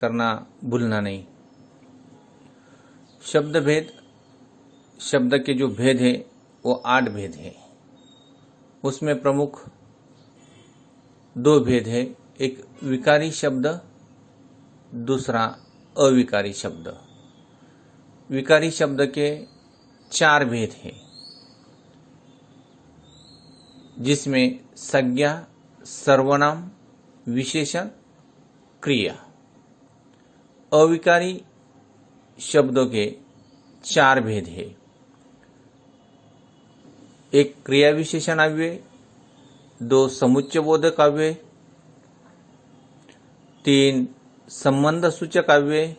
करना भूलना नहीं। शब्द भेद, शब्द के जो भेद है वो 8 भेद है। उसमें प्रमुख 2 भेद है, एक विकारी शब्द, दूसरा अविकारी शब्द। विकारी शब्द के 4 भेद है, जिसमें संज्ञा, सर्वनाम, विशेषण, क्रिया। अविकारी शब्दों के 4 भेद है, एक क्रिया विशेषण अव्यय, 2 समुच्चय बोधक अव्यय, 3 संबंध सूचक अव्यय,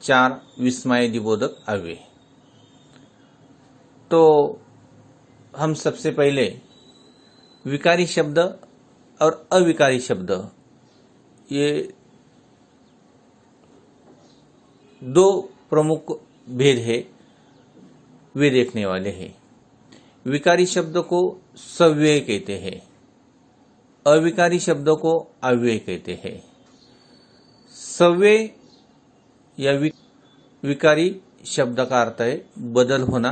4 विस्मयादि बोधक अव्यय। तो हम सबसे पहले विकारी शब्द और अविकारी शब्द, ये 2 प्रमुख भेद है, वे देखने वाले हैं। विकारी शब्द को सव्यय कहते हैं, अविकारी शब्दों को अव्यय कहते हैं। सव्यय या विकारी शब्द का अर्थ है बदल होना,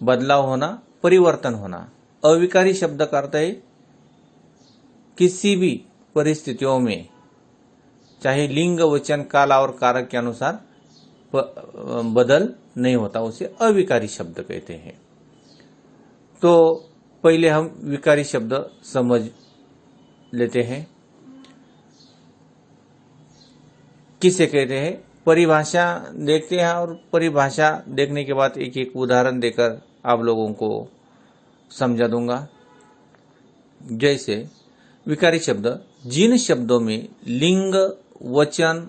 बदलाव होना, परिवर्तन होना। अविकारी शब्द का अर्थ है किसी भी परिस्थितियों में, चाहे लिंग, वचन, काल और कारक के अनुसार बदल नहीं होता, उसे अविकारी शब्द कहते हैं। तो पहले हम विकारी शब्द समझ लेते हैं। किसे कहते हैं, परिभाषा देखते हैं, और परिभाषा देखने के बाद एक एक उदाहरण देकर आप लोगों को समझा दूंगा। जैसे विकारी शब्द, जिन शब्दों में लिंग, वचन,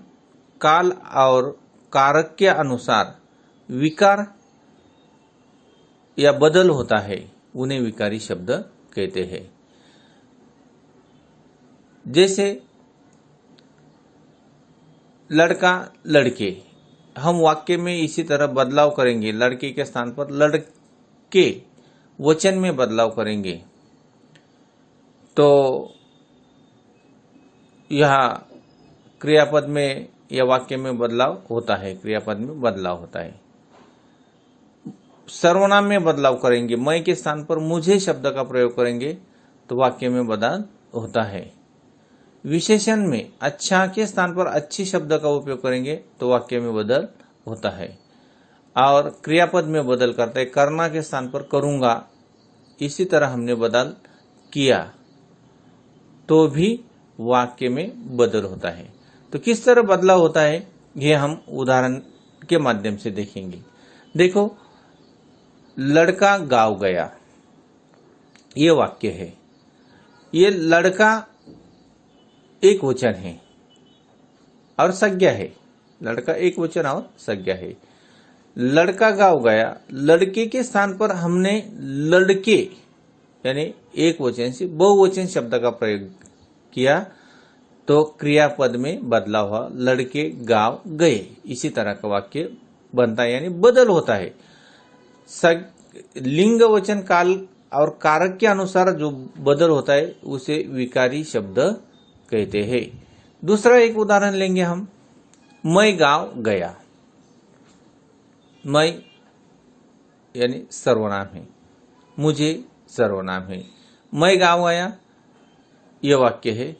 काल और कारक के अनुसार विकार या बदल होता है, उन्हें विकारी शब्द कहते हैं। जैसे लड़का, लड़के, हम वाक्य में इसी तरह बदलाव करेंगे। लड़के के स्थान पर लड़के वचन में बदलाव करेंगे, तो यह क्रियापद में या वाक्य में बदलाव होता है, क्रियापद में बदलाव होता है। सर्वनाम में बदलाव करेंगे, मैं के स्थान पर मुझे शब्द का प्रयोग करेंगे, तो वाक्य में बदलाव होता है। विशेषण में अच्छा के स्थान पर अच्छी शब्द का उपयोग करेंगे, तो वाक्य में बदल होता है। और क्रियापद में बदल करते हैं, करना के स्थान पर करूंगा, इसी तरह हमने बदल किया, तो भी वाक्य में बदल होता है। तो किस तरह बदलाव होता है, यह हम उदाहरण के माध्यम से देखेंगे। देखो, लड़का गांव गया, ये वाक्य है। ये लड़का एक वचन है और संज्ञा है। लड़का एक वचन और संज्ञा है। लड़का गांव गया, लड़के के स्थान पर हमने लड़के यानी एक वचन से बहुवचन शब्द का प्रयोग किया, तो क्रियापद में बदलाव हुआ, लड़के गांव गए। इसी तरह का वाक्य बनता है, यानी बदल होता है। लिंग, वचन, काल और कारक के अनुसार जो बदल होता है, उसे विकारी शब्द कहते हैं। दूसरा एक उदाहरण लेंगे हम, मैं गांव गया। मैं यानी सर्वनाम है, मुझे सर्वनाम है। मैं गांव गया, यह वाक्य है।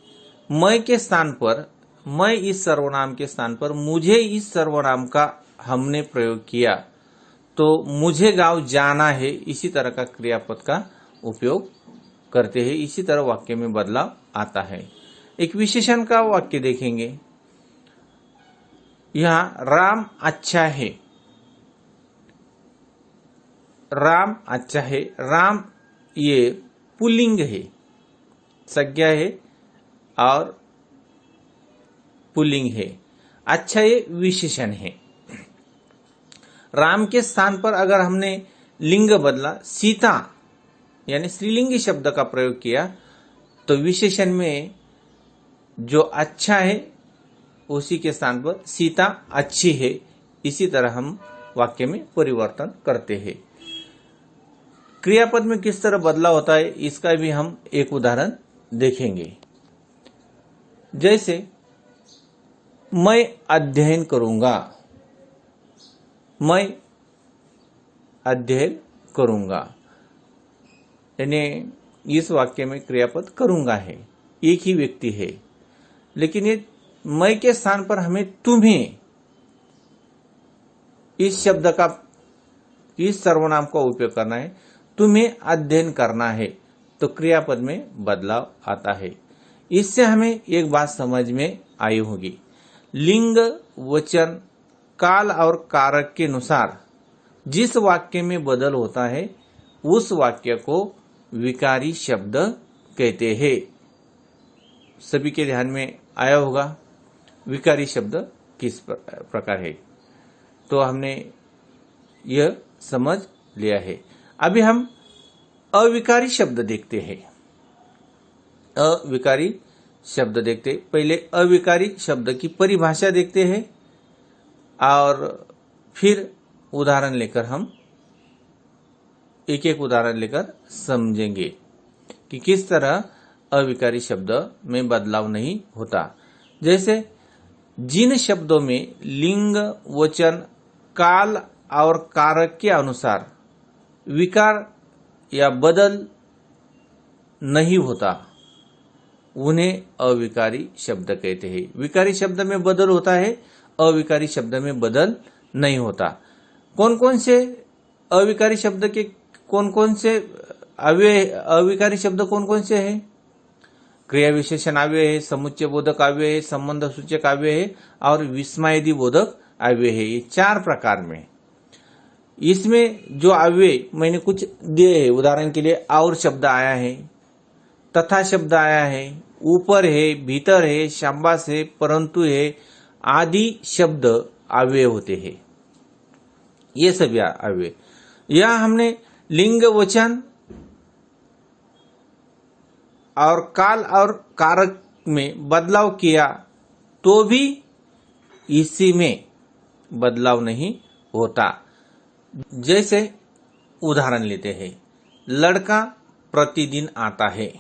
मैं के स्थान पर, मैं इस सर्वनाम के स्थान पर मुझे इस सर्वनाम का हमने प्रयोग किया, तो मुझे गांव जाना है, इसी तरह का क्रियापद का उपयोग करते हैं। इसी तरह वाक्य में बदलाव आता है। एक विशेषण का वाक्य देखेंगे। यहां राम अच्छा है, राम अच्छा है। राम ये पुल्लिंग है, संज्ञा है और पुल्लिंग है। अच्छा ये विशेषण है। राम के स्थान पर अगर हमने लिंग बदला, सीता यानी स्त्रीलिंगी शब्द का प्रयोग किया, तो विशेषण में जो अच्छा है उसी के स्थान पर सीता अच्छी है। इसी तरह हम वाक्य में परिवर्तन करते हैं। क्रियापद में किस तरह बदलाव होता है, इसका भी हम एक उदाहरण देखेंगे। जैसे मैं अध्ययन करूंगा, मैं अध्ययन करूंगा, यानी इस वाक्य में क्रियापद करूंगा है, एक ही व्यक्ति है, लेकिन ये मैं के स्थान पर हमें तुम्हें इस शब्द का, इस सर्वनाम का उपयोग करना है। तुम्हें अध्ययन करना है तो क्रियापद में बदलाव आता है। इससे हमें एक बात समझ में आई होगी, लिंग वचन काल और कारक के अनुसार जिस वाक्य में बदल होता है उस वाक्य को विकारी शब्द कहते हैं। सभी के ध्यान में आया होगा विकारी शब्द किस प्रकार है, तो हमने यह समझ लिया है। अभी हम अविकारी शब्द देखते हैं। अविकारी शब्द देखते, पहले अविकारी शब्द की परिभाषा देखते हैं और फिर उदाहरण लेकर हम एक एक उदाहरण लेकर समझेंगे कि किस तरह अविकारी शब्द में बदलाव नहीं होता। जैसे जिन शब्दों में लिंग वचन काल और कारक के अनुसार विकार या बदल नहीं होता उन्हें अविकारी शब्द कहते हैं। विकारी शब्द में बदल होता है, अविकारी शब्द में बदल नहीं होता। कौन कौन से अविकारी शब्द के कौन कौन से अविकारी शब्द कौन कौन से हैं? क्रिया विशेषण अव्यय है, समुच्चय बोधक अव्यय है, संबंध सूचक अव्यय है और विस्मयादि बोधक अव्यय है। ये चार प्रकार में। इसमें जो अव्यय मैंने कुछ दिए हैं, उदाहरण के लिए और शब्द आया है, तथा शब्द आया है, ऊपर है, भीतर है, शाबाश है, परंतु है आदि शब्द अव्यय होते हैं। ये सभी अव्यय। यह हमने लिंग वचन और काल और कारक में बदलाव किया तो भी इसी में बदलाव नहीं होता। जैसे उदाहरण लेते हैं, लड़का प्रतिदिन आता है।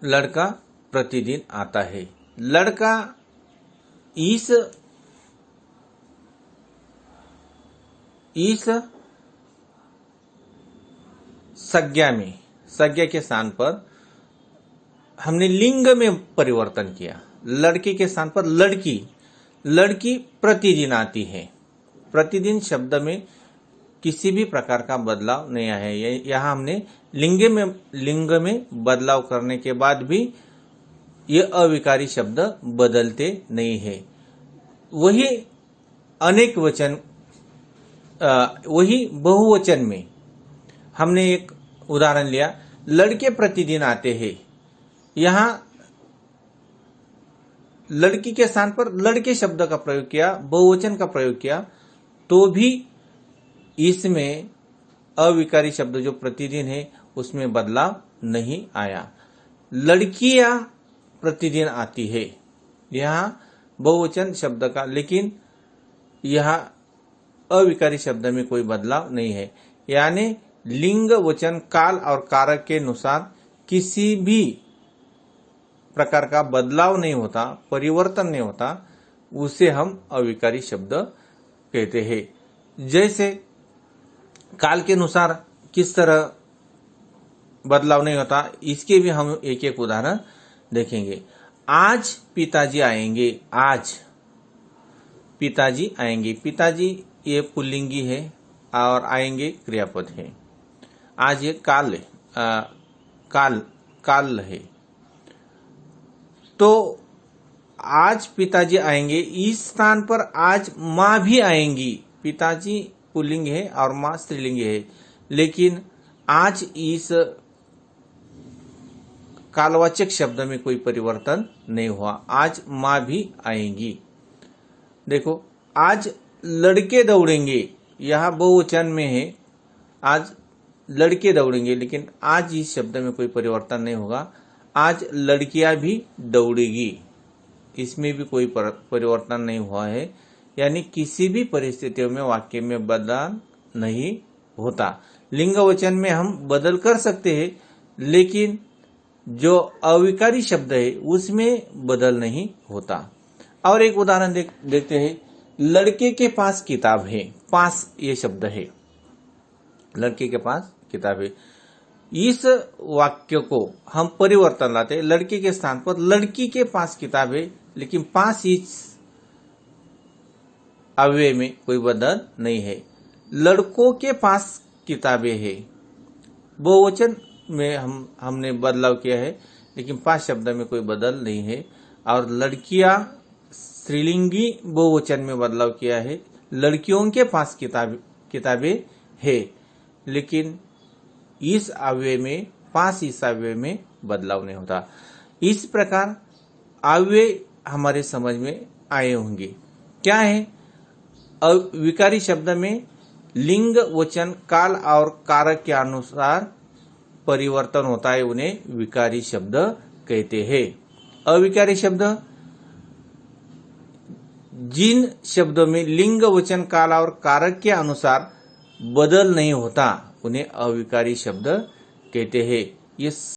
लड़का प्रतिदिन आता है। लड़का इस संज्ञा में, संज्ञा के स्थान पर हमने लिंग में परिवर्तन किया। लड़के के स्थान पर लड़की, लड़की प्रतिदिन आती है। प्रतिदिन शब्द में किसी भी प्रकार का बदलाव नहीं आया है। यहाँ हमने लिंग में बदलाव करने के बाद भी ये अविकारी शब्द बदलते नहीं है। वही अनेक वचन, वही बहुवचन में हमने एक उदाहरण लिया, लड़के प्रतिदिन आते हैं। यहाँ लड़की के स्थान पर लड़के शब्द का प्रयोग किया, बहुवचन का प्रयोग किया, तो भी इसमें अविकारी शब्द जो प्रतिदिन है उसमें बदलाव नहीं आया। लड़कियां प्रतिदिन आती है, यहाँ बहुवचन शब्द का, लेकिन यहाँ अविकारी शब्द में कोई बदलाव नहीं है। यानी लिंग वचन काल और कारक के अनुसार किसी भी प्रकार का बदलाव नहीं होता, परिवर्तन नहीं होता, उसे हम अविकारी शब्द कहते हैं। जैसे काल के अनुसार किस तरह बदलाव नहीं होता, इसके भी हम एक एक उदाहरण देखेंगे। आज पिताजी आएंगे। आज पिताजी आएंगे। पिताजी ये पुल्लिंगी है और आएंगे क्रियापद है। आज ये काल है। तो आज पिताजी आएंगे, इस स्थान पर आज माँ भी आएंगी। पिताजी पुल्लिंग है और माँ स्त्रीलिंग है, लेकिन आज इस कालवाचक शब्द में कोई परिवर्तन नहीं हुआ। आज माँ भी आएंगी। देखो, आज लड़के दौड़ेंगे, यह बहुवचन में है, आज लड़के दौड़ेंगे, लेकिन आज इस शब्द में कोई परिवर्तन नहीं होगा। आज लड़कियां भी दौड़ेगी, इसमें भी कोई परिवर्तन नहीं हुआ है। यानी किसी भी परिस्थितियों में वाक्य में बदलाव नहीं होता। लिंग वचन में हम बदल कर सकते हैं, लेकिन जो अविकारी शब्द है उसमें बदल नहीं होता। और एक उदाहरण देखते हैं। लड़के के पास किताब है, पास ये शब्द है, लड़के के पास किताब है। इस वाक्य को हम परिवर्तन लाते हैं, लड़के के स्थान पर लड़की के पास किताब है, लेकिन पास इस अव्यय में कोई बदल नहीं है। लड़कों के पास किताबें है, बहुवचन में हमने बदलाव किया है, लेकिन पास शब्द में कोई बदल नहीं है। और लड़कियां स्त्रीलिंगी बहुवचन में बदलाव किया है, लड़कियों के पास किताबें है, लेकिन इस अव्यय में, पास इस अव्यय में बदलाव नहीं होता। इस प्रकार अव्यय हमारे समझ में आए होंगे। क्या है? विकारी शब्द में लिंग, वचन, काल और कारक के अनुसार परिवर्तन होता है, उन्हें विकारी शब्द कहते हैं। अविकारी शब्द जिन शब्दों में लिंग, वचन, काल और कारक के अनुसार बदल नहीं होता, उन्हें अविकारी शब्द कहते हैं। ये